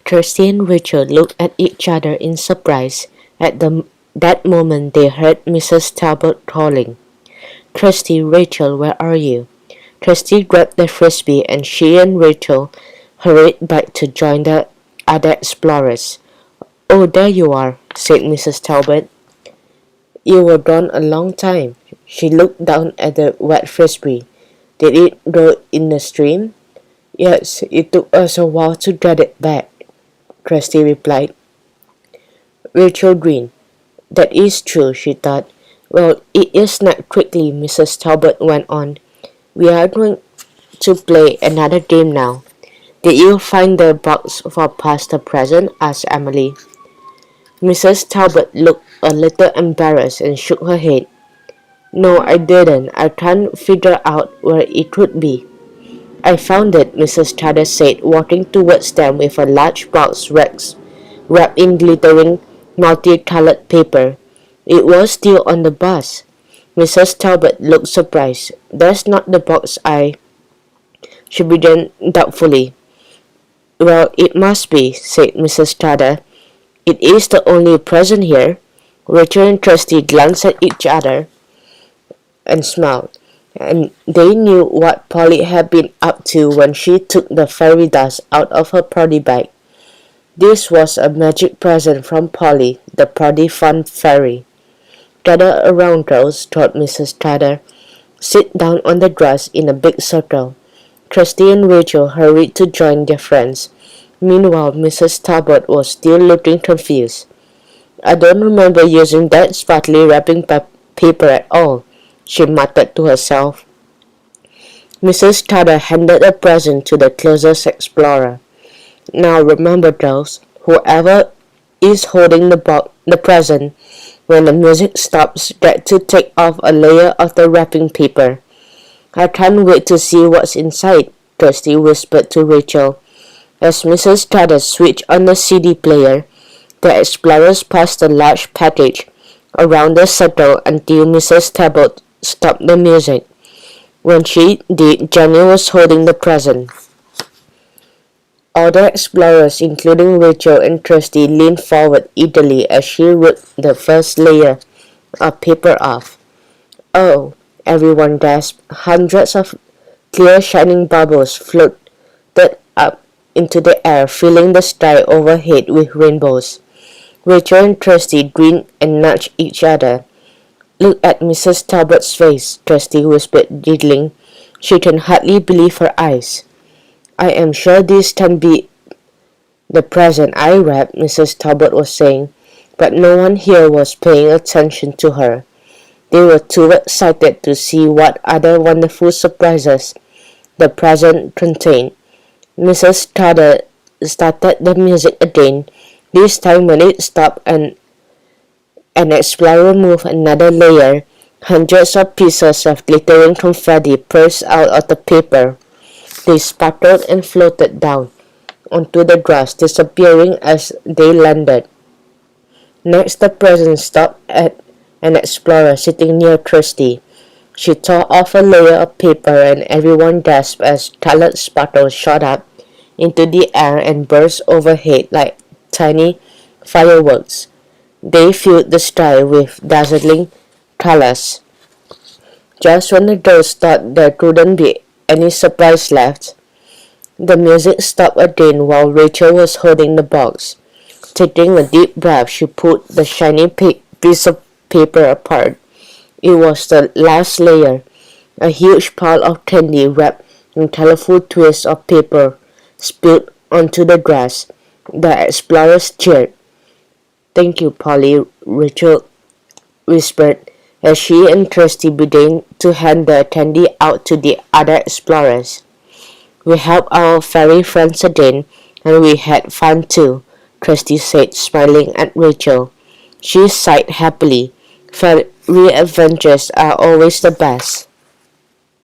Kirsty and Rachel looked at each other in surprise. That moment they heard Mrs. Talbot calling, "Kirsty, Rachel, where are you?" Kirsty grabbed the frisbee and she and Rachel hurried back to join the other explorers. "Oh, there you are," said Mrs. Talbot. "You were gone a long time." She looked down at the wet frisbee. "Did it go in the stream?" "Yes, it took us a while to get it back," Kirsty replied. Rachel grinned. "That is true," she thought. "Well, it is snapped quickly," Mrs. Talbot went on. "We are going to play another game now." "Did you find the box for past the present?" asked Emily. Mrs. Talbot looked a little embarrassed and shook her head. "No, I didn't. I can't figure out where it could be." "I found it," Mrs. Thader said, walking towards them with a large box wrapped in glittering, multicolored paper. "It was still on the bus." Mrs. Talbot looked surprised. "That's not the box she began doubtfully. "Well, it must be," said Mrs. Thader. "It is the only present here." Rachel and Kirsty glanced at each other and smiled, and they knew what Polly had been up to when she took the fairy dust out of her party bag. This was a magic present from Polly, the party fun fairy. "Gather around, girls," told Mrs. Thader. "Sit down on the grass in a big circle." Kirsty and Rachel hurried to join their friends. Meanwhile, Mrs. Talbot was still looking confused. "I don't remember using that sparkly wrapping paper at all," she muttered to herself. Mrs. Thader handed a present to the closest explorer. "Now remember, girls, whoever is holding the present, when the music stops, get to take off a layer of the wrapping paper." "I can't wait to see what's inside," Kirsty whispered to Rachel. As Mrs. Thader switched on the CD player, the explorers passed a large package around the circle until Mrs. Talbot stopped the music. When she did, Jenny was holding the present. Other explorers, including Rachel and Kirsty, leaned forward eagerly as she ripped the first layer of paper off. "Oh," everyone gasped. Hundreds of clear shining bubbles floated up into the air, filling the sky overhead with rainbows. Rachel and Kirsty grinned and nudged each other. "Look at Mrs. Talbot's face," Kirsty whispered, giggling. She can hardly believe her eyes. "I am sure this can be the present I wrapped," Mrs. Talbot was saying, but no one here was paying attention to her. They were too excited to see what other wonderful surprises the present contained. Mrs. Thader started the music again. This time when it stopped and an explorer moved another layer, hundreds of pieces of glittering confetti burst out of the paper. They sparkled and floated down onto the grass, disappearing as they landed. Next, the present stopped at an explorer sitting near Kirsty. She tore off a layer of paper and everyone gasped as colored sparkles shot up into the air and burst overhead like tiny fireworks. They filled the sky with dazzling colors. Just when the girls thought there couldn't be any surprise left, the music stopped again while Rachel was holding the box. Taking a deep breath, she pulled the shiny piece of paper apart. It was the last layer, a huge pile of candy wrapped in colorful twists of paper spilled onto the grass. The explorers cheered. "Thank you, Polly," Rachel whispered as she and Kirsty began to hand the candy out to the other explorers. "We helped our fairy friends again, and we had fun too," Kirsty said, smiling at Rachel. She sighed happily. "Fairy adventures are always the best."